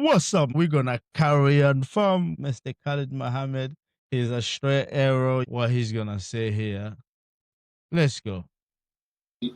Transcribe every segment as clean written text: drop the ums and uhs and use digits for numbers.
What's up? We're gonna carry on from Mr. Khalid Mohammed. He's a straight arrow. What he's gonna say here. Let's go.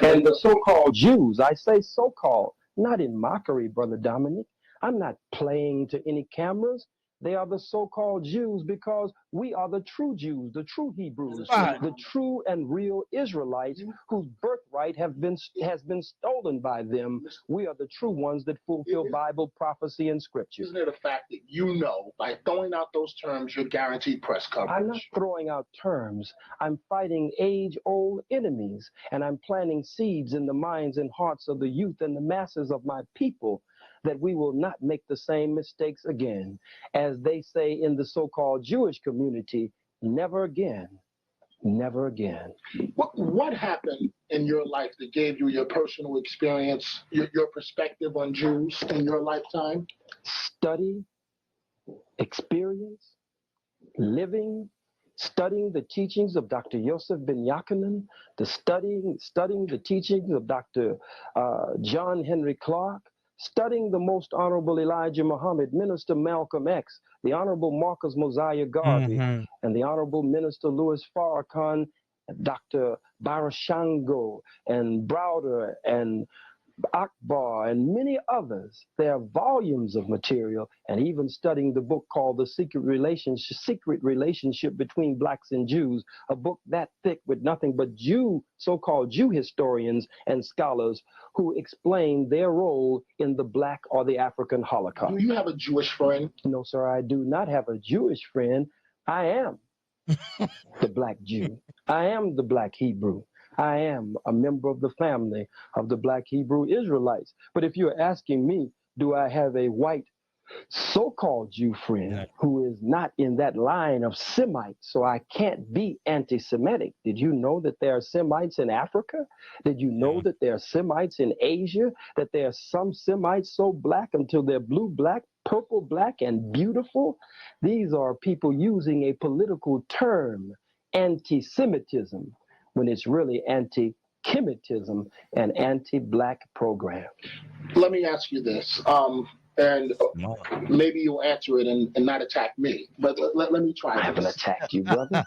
And the so-called Jews, I say so-called, not in mockery, Brother Dominic. I'm not playing to any cameras. They are the so-called Jews because we are the true Jews, the true Hebrews, the true and real Israelites whose birthright has been stolen by them. We are the true ones that fulfill Bible prophecy and scripture. Isn't it a fact that you know by throwing out those terms, you're guaranteed press coverage? I'm not throwing out terms. I'm fighting age-old enemies, and I'm planting seeds in the minds and hearts of the youth and the masses of my people that we will not make the same mistakes again. As they say in the so-called Jewish community, never again, never again. What happened in your life that gave you your personal experience, your perspective on Jews in your lifetime? Study, experience, living, studying the teachings of Dr. Yosef Ben Yachanan, studying the teachings of Dr. John Henry Clark, studying the Most Honorable Elijah Muhammad, Minister Malcolm X, the Honorable Marcus Mosiah Garvey, and the Honorable Minister Louis Farrakhan, Dr. Barashango, and Browder, and Akbar, and many others. There are volumes of material, and even studying the book called The Secret Relationship Between Blacks and Jews, a book that thick with nothing but so-called Jew historians and scholars who explain their role in the Black or the African Holocaust. Do you have a Jewish friend? No, sir, I do not have a Jewish friend. I am the Black Jew. I am the Black Hebrew. I am a member of the family of the Black Hebrew Israelites. But if you're asking me, do I have a white so-called Jew friend who is not in that line of Semites, so I can't be anti-Semitic? Did you know that there are Semites in Africa? Did you know that there are Semites in Asia? That there are some Semites so black until they're blue black, purple black, and beautiful? These are people using a political term, anti-Semitism, when it's really anti-Kemetism and anti-black program. Let me ask you this, and maybe you'll answer it and not attack me, but let me try this. I haven't attacked you, brother.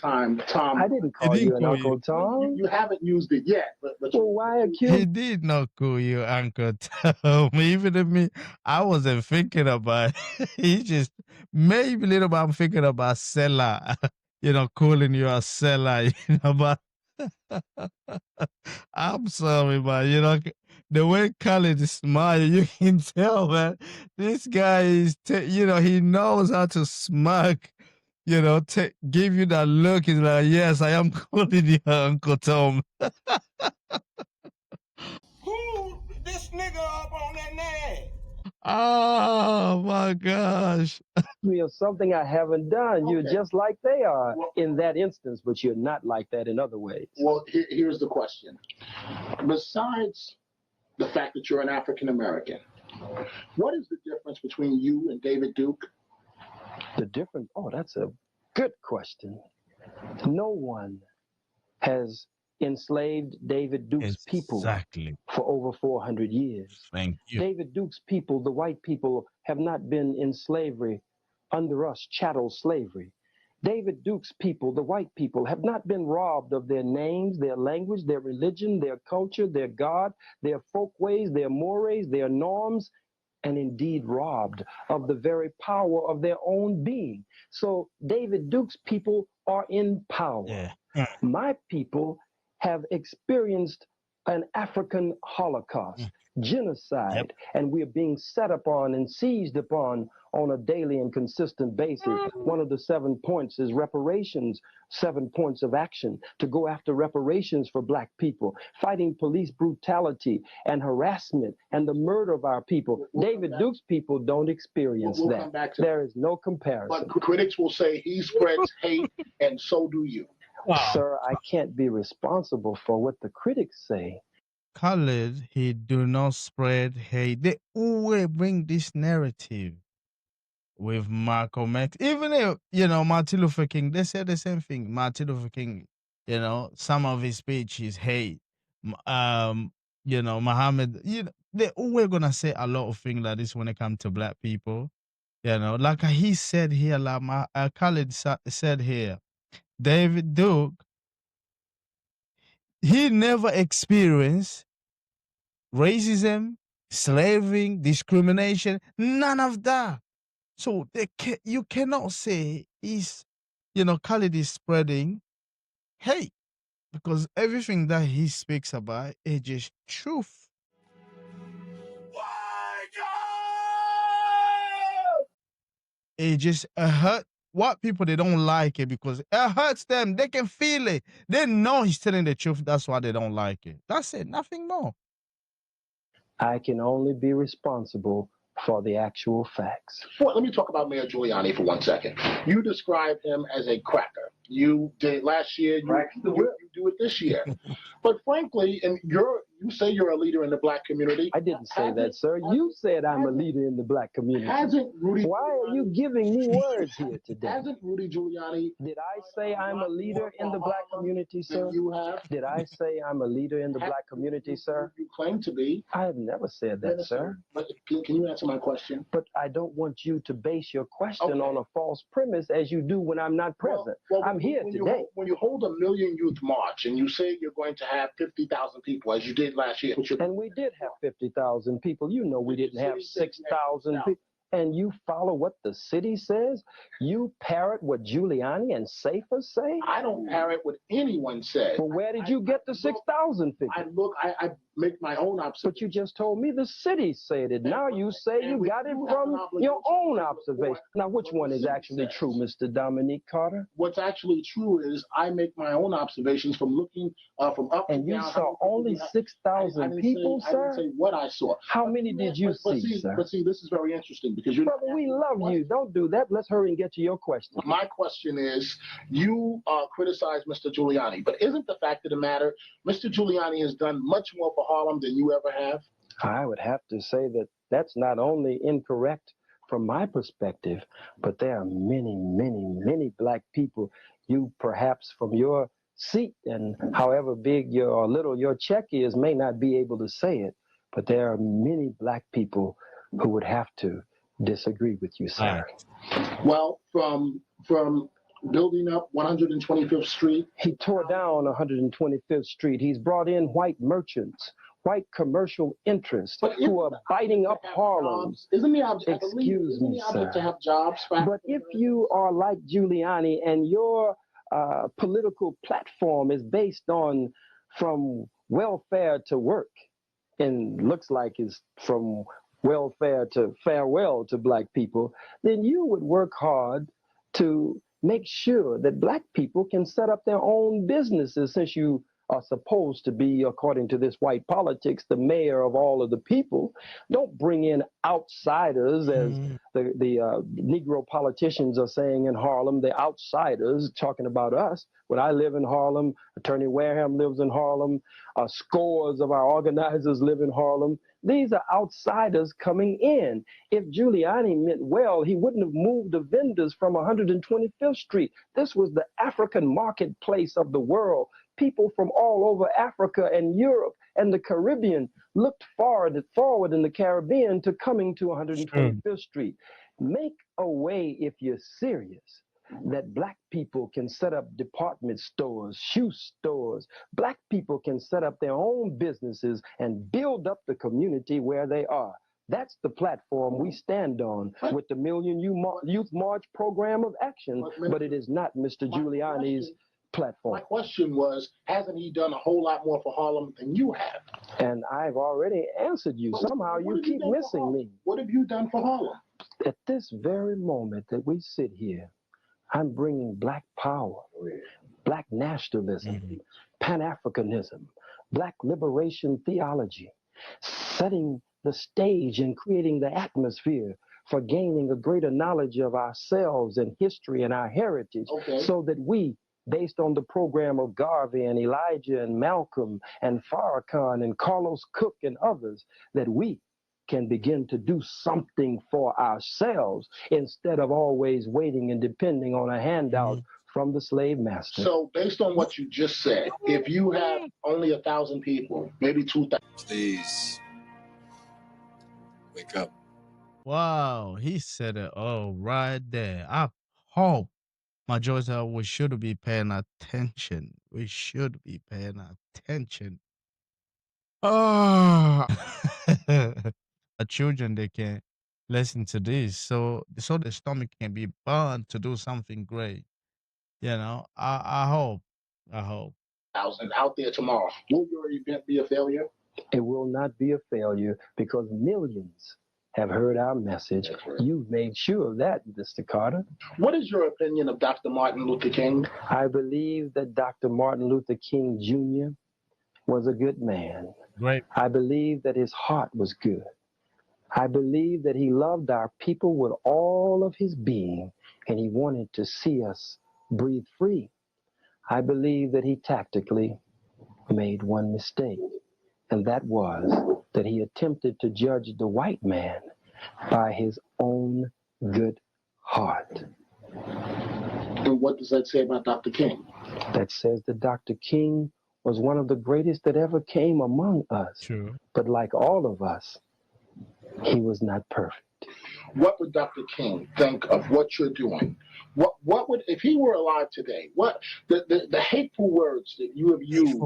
Tom, I didn't call you an Uncle Tom. You haven't used it yet, but well, why accuse? He did not call you Uncle Tom. Even if me, I wasn't thinking about it. He just maybe a little bit. I'm thinking about seller. Calling you a seller. But I'm sorry, man. The way Khalid is smiling, you can tell, man. This guy is, he knows how to smirk. Give you that look. He's like, yes, I am calling you Uncle Tom. Who this nigga up on that name? Oh my gosh. Me of something I haven't done. Okay. You're just like they are in that instance, but you're not like that in other ways. Well, here's the question. Besides the fact that you're an African American, what is the difference between you and David Duke? The difference? Oh, that's a good question. No one has enslaved David Duke's people for over 400 years. Thank you. David Duke's people, the white people, have not been in slavery under us, chattel slavery. David Duke's people, the white people, have not been robbed of their names, their language, their religion, their culture, their God, their folkways, their mores, their norms, and indeed robbed of the very power of their own being. So David Duke's people are in power. Yeah. My people have experienced an African Holocaust, genocide, and we are being set upon and seized upon on a daily and consistent basis. One of the 7 points is reparations, 7 points of action to go after reparations for Black people, fighting police brutality and harassment and the murder of our people. David Duke's people don't experience that. There is no comparison. But critics will say he spreads hate, and so do you. Wow. Sir, I can't be responsible for what the critics say. Khalid, he do not spread hate. They always bring this narrative with Malcolm X. Even if, Martin Luther King, they say the same thing. Martin Luther King, some of his speech is hate. Muhammad, they're always gonna say a lot of things like this when it comes to black people. Like he said here, like Khalid said here, David Duke, he never experienced racism, slavery, discrimination, none of that. So you cannot say Khalid is spreading hate because everything that he speaks about is just truth. It just hurt white people. They don't like it because it hurts them. They can feel it. They know he's telling the truth. That's why they don't like it. That's it. Nothing more. I can only be responsible for the actual facts. Well, let me talk about Mayor Giuliani for 1 second. You described him as a cracker. You did it last year. You do it this year. But frankly, and you say you're a leader in the black community. I didn't say that, sir. You said I'm a leader in the black community. Hasn't Rudy? Why are you giving me words here today? Hasn't Rudy Giuliani? Did I say I'm a leader in the black community, sir? You have. Did I say I'm a leader in the black community, sir? You claim to be. I have never said that, sir. But can you answer my question? But I don't want you to base your question on a false premise as you do when I'm not present. I'm here today. When you hold a Million Youth March and you say you're going to have 50,000 people, as you did last year. And we did have 50,000 people. You know we didn't have 6,000 people. And you follow what the city says? You parrot what Giuliani and Safer say? I don't parrot what anyone says. Well, where did you get the 6,000 figure? I make my own observation. But you just told me the city said it. Now you say you got it from your own observation. Now, which one is actually true, Mr. Dominique Carter? What's actually true is I make my own observations from looking from up and down. And you saw only 6,000 people, sir? I didn't say what I saw. How many did you see, sir? But see, this is very interesting because you. Brother, we love you. Don't do that. Let's hurry and get to your question. My question is, you criticize Mr. Giuliani, but isn't the fact of the matter, Mr. Giuliani has done much more for Harlem than you ever have? I would have to say that that's not only incorrect from my perspective, but there are many, many, many black people. You perhaps from your seat and however big or little your check is may not be able to say it, but there are many black people who would have to disagree with you, sir. Well, from building up 125th Street. He tore down 125th Street. He's brought in white merchants, white commercial interests who are biting up Harlem. Isn't the object, excuse me, sir, to have jobs? But if you are like Giuliani and your political platform is based on from welfare to work, and looks like it's from welfare to farewell to black people, then you would work hard to make sure that black people can set up their own businesses, since you are supposed to be, according to this white politics, the mayor of all of the people. Don't bring in outsiders, as the Negro politicians are saying in Harlem, the outsiders, talking about us. When I live in Harlem, Attorney Wareham lives in Harlem, scores of our organizers live in Harlem. These are outsiders coming in. If Giuliani meant well, he wouldn't have moved the vendors from 125th Street. This was the African marketplace of the world. People from all over Africa and Europe and the Caribbean looked forward in the Caribbean to coming to 125th Street. Make a way, if you're serious, that black people can set up department stores, shoe stores. Black people can set up their own businesses and build up the community where they are. That's the platform we stand on with the Million Youth March program of action, but it is not Mr. Giuliani's platform. My question was, hasn't he done a whole lot more for Harlem than you have? And I've already answered you. Somehow you keep missing me. What have you done for Harlem? At this very moment that we sit here, I'm bringing black power, black nationalism, Pan-Africanism, black liberation theology, setting the stage and creating the atmosphere for gaining a greater knowledge of ourselves and history and our heritage, so that we, based on the program of Garvey and Elijah and Malcolm and Farrakhan and Carlos Cook and others, that we can begin to do something for ourselves instead of always waiting and depending on a handout from the slave master. So, based on what you just said, if you have only 1,000 people, maybe 2,000. Please wake up. Wow, he said it all right there. I hope, my Georgia, we should be paying attention. We should be paying attention. Oh, the children, they can listen to this, so the stomach can be burned to do something great. I hope, I hope. Out there tomorrow. Will your event be a failure? It will not be a failure because millions have heard our message. You've made sure of that, Mr. Carter. What is your opinion of Dr. Martin Luther King? I believe that Dr. Martin Luther King Jr. was a good man. Great. I believe that his heart was good. I believe that he loved our people with all of his being, and he wanted to see us breathe free. I believe that he tactically made one mistake, and that was that he attempted to judge the white man by his own good heart. And what does that say about Dr. King? That says that Dr. King was one of the greatest that ever came among us. True. But like all of us, he was not perfect. What would Dr. King think of what you're doing? What would, if he were alive today, what the hateful words that you have used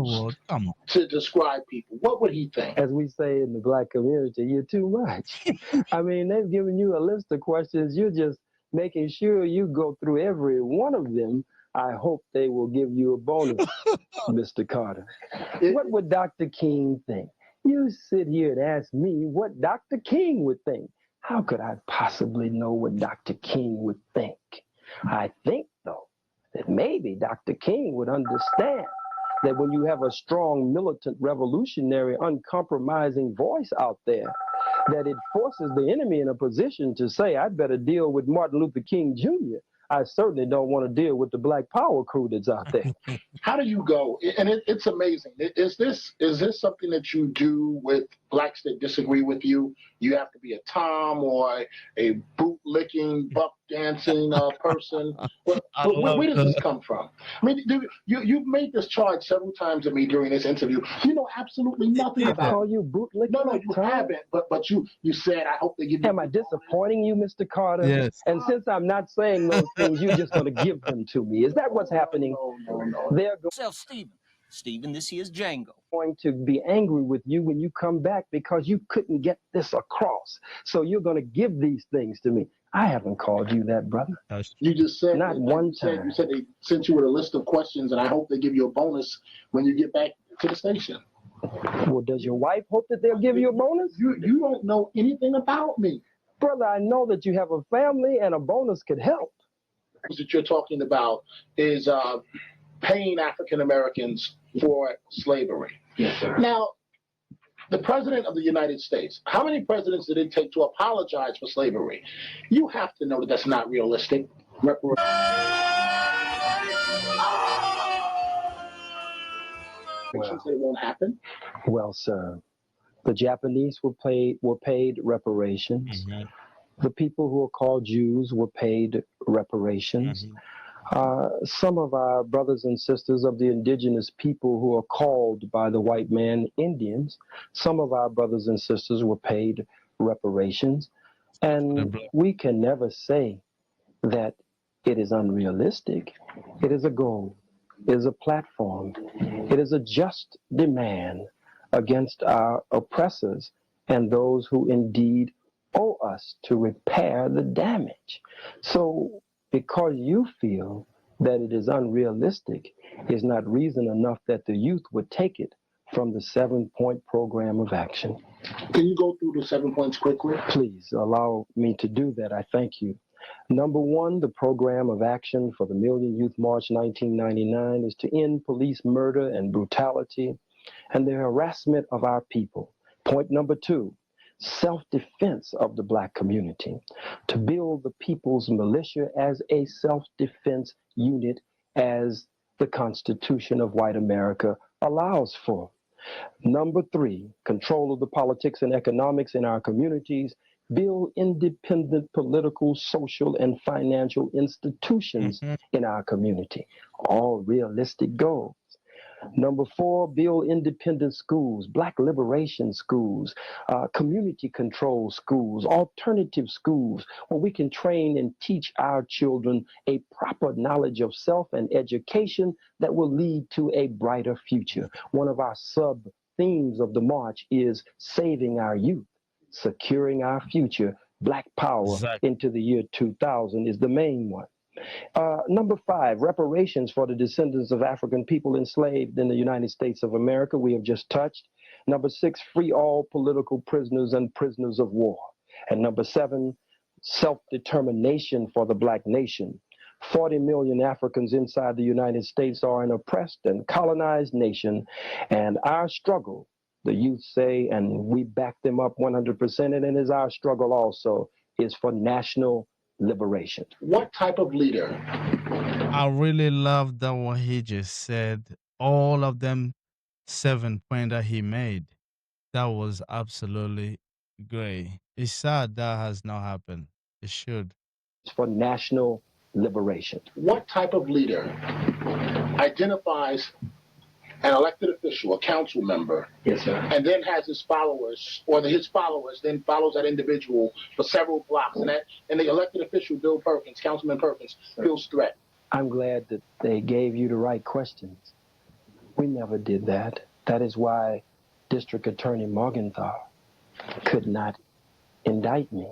to describe people, what would he think? As we say in the black community, you're too much. I mean, they've given you a list of questions. You're just making sure you go through every one of them. I hope they will give you a bonus, Mr. Carter. What would Dr. King think? You sit here and ask me what Dr. King would think. How could I possibly know what Dr. King would think? I think, though, that maybe Dr. King would understand that when you have a strong, militant, revolutionary, uncompromising voice out there, that it forces the enemy in a position to say, I'd better deal with Martin Luther King Jr. I certainly don't want to deal with the Black Power crew that's out there. How do you go? And it's amazing. Is this something that you do with blacks that disagree with you? You have to be a Tom or a boot-licking, buck-dancing person. Where does this come from? I mean, you've made this charge several times to me during this interview. You know absolutely nothing about it. Call you boot-licking? No, you haven't. But you said, I hope they give you. Am I disappointing you, Mr. Carter? Yes. And since I'm not saying those things, you're just going to give them to me. Is that what's happening? No. They're Stephen, this here is Django. going to be angry with you when you come back because you couldn't get this across. So you're going to give these things to me. I haven't called you that, brother. You just said Not one time. You said they sent you with a list of questions, and I hope they give you a bonus when you get back to the station. Well, does your wife hope that they'll give you a bonus? You don't know anything about me. Brother, I know that you have a family and a bonus could help. That you're talking about is paying African Americans for slavery. Yes, sir. Now, the President of the United States, how many presidents did it take to apologize for slavery? You have to know that that's not realistic. It won't happen. Well, sir, the Japanese were paid reparations. Mm-hmm. The people who are called Jews were paid reparations. Mm-hmm. Some of our brothers and sisters of the indigenous people who are called by the white man Indians, some of our brothers and sisters were paid reparations. And we can never say that it is unrealistic. It is a goal. It is a platform. It is a just demand against our oppressors and those who indeed owe us to repair the damage. So because you feel that it is unrealistic is not reason enough that the youth would take it from the 7-point program of action. Can you go through the 7 points quickly? Please allow me to do that. I thank you. Number one, the program of action for the Million Youth March 1999 is to end police murder and brutality and the harassment of our people. Point number two, self-defense of the black community, to build the people's militia as a self-defense unit as the Constitution of white America allows for. Number three, control of the politics and economics in our communities, build independent political, social, and financial institutions in our community. All realistic goals. Number 4, build independent schools, black liberation schools, community control schools, alternative schools, where we can train and teach our children a proper knowledge of self and education that will lead to a brighter future. One of our sub themes of the march is saving our youth, securing our future. Black power into the year 2000 is the main one. Number 5, reparations for the descendants of African people enslaved in the United States of America, we have just touched. Number 6, free all political prisoners and prisoners of war. And number 7, self-determination for the black nation. 40 million Africans inside the United States are an oppressed and colonized nation, and our struggle, the youth say, and we back them up 100%, and it is our struggle also, is for national liberation. What type of leader? I really love that what he just said. All of them 7 points that he made. That was absolutely great. It's sad that has not happened. It should. It's for national liberation. What type of leader identifies an elected official, a council member, yes, sir, and then has his followers, or his followers then follows that individual for several blocks, and the elected official, Bill Perkins, Councilman Perkins, feels threatened? I'm glad that they gave you the right questions. We never did that. That is why District Attorney Morgenthau could not indict me.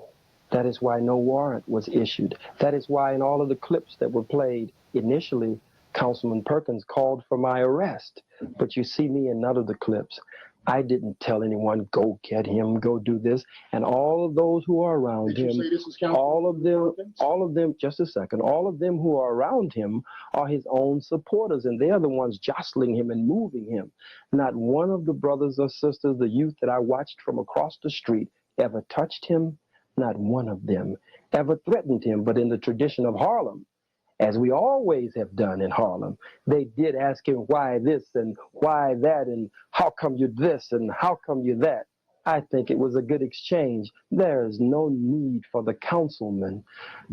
That is why no warrant was issued. That is why in all of the clips that were played initially, Councilman Perkins called for my arrest. But you see me in none of the clips. I didn't tell anyone, go get him, go do this. And all of those who are around him, all of them, just a second, all of them who are around him are his own supporters, and they're the ones jostling him and moving him. Not one of the brothers or sisters, the youth that I watched from across the street, ever touched him. Not one of them ever threatened him. But in the tradition of Harlem, as we always have done in Harlem, they did ask him why this and why that and how come you this and how come you that. I think it was a good exchange. There is no need for the councilman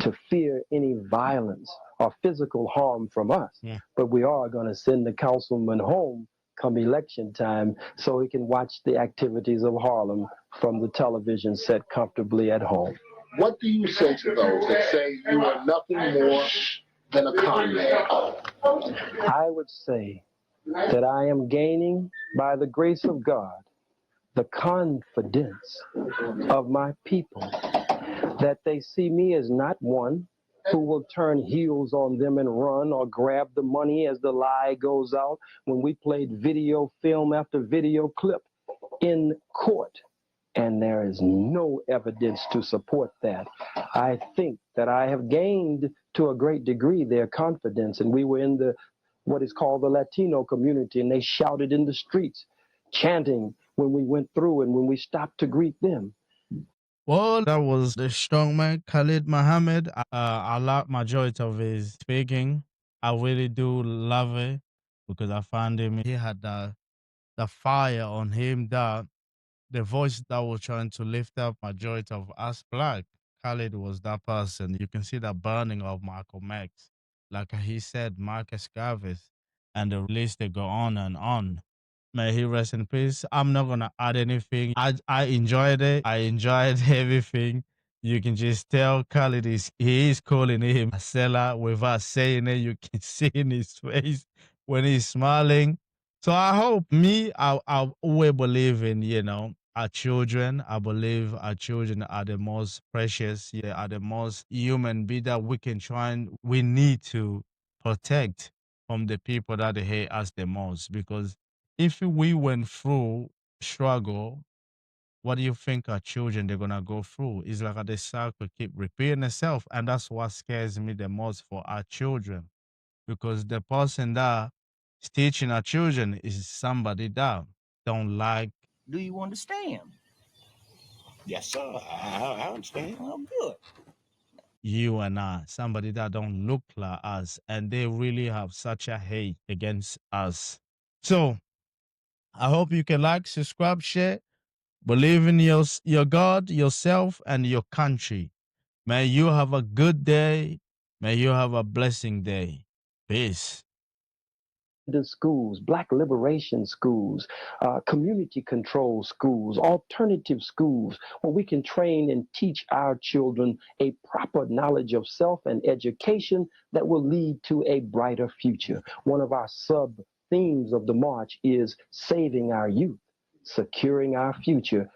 to fear any violence or physical harm from us. Yeah. But we are going to send the councilman home come election time so he can watch the activities of Harlem from the television set comfortably at home. What do you say to those that say you are nothing more than a con man? I would say that I am gaining, by the grace of God, the confidence of my people, that they see me as not one who will turn heels on them and run or grab the money as the lie goes out when we played video film after video clip in court. And there is no evidence to support that. I think that I have gained to a great degree their confidence. And we were in the what is called the Latino community, and they shouted in the streets, chanting when we went through and when we stopped to greet them. Well, that was the strongman Khalid Mohammed. I like majority of his speaking. I really do love it because I found him. He had the fire on him, that the voice that was trying to lift up majority of us black. Khalid was that person. You can see the burning of Malcolm X. Like he said, Marcus Garvey, and the list they go on and on. May he rest in peace. I'm not gonna add anything. I enjoyed it. I enjoyed everything. You can just tell Khalid he is calling him a seller without saying it. You can see in his face when he's smiling. So I hope I always believe in, our children. I believe our children are the most precious, are the most human being that we need to protect from the people that they hate us the most. Because if we went through struggle, what do you think our children they're gonna go through? It's like the cycle keep repeating itself, and that's what scares me the most for our children, because the person that is teaching our children is somebody that don't like. Do you understand? Yes, sir. I understand. Well, good. You and I, somebody that don't look like us, and they really have such a hate against us. So I hope you can like, subscribe, share. Believe in your God, yourself, and your country. May you have a good day. May you have a blessing day. Peace. The schools, black liberation schools, community control schools, alternative schools, where we can train and teach our children a proper knowledge of self and education that will lead to a brighter future. One of our sub themes of the march is saving our youth, securing our future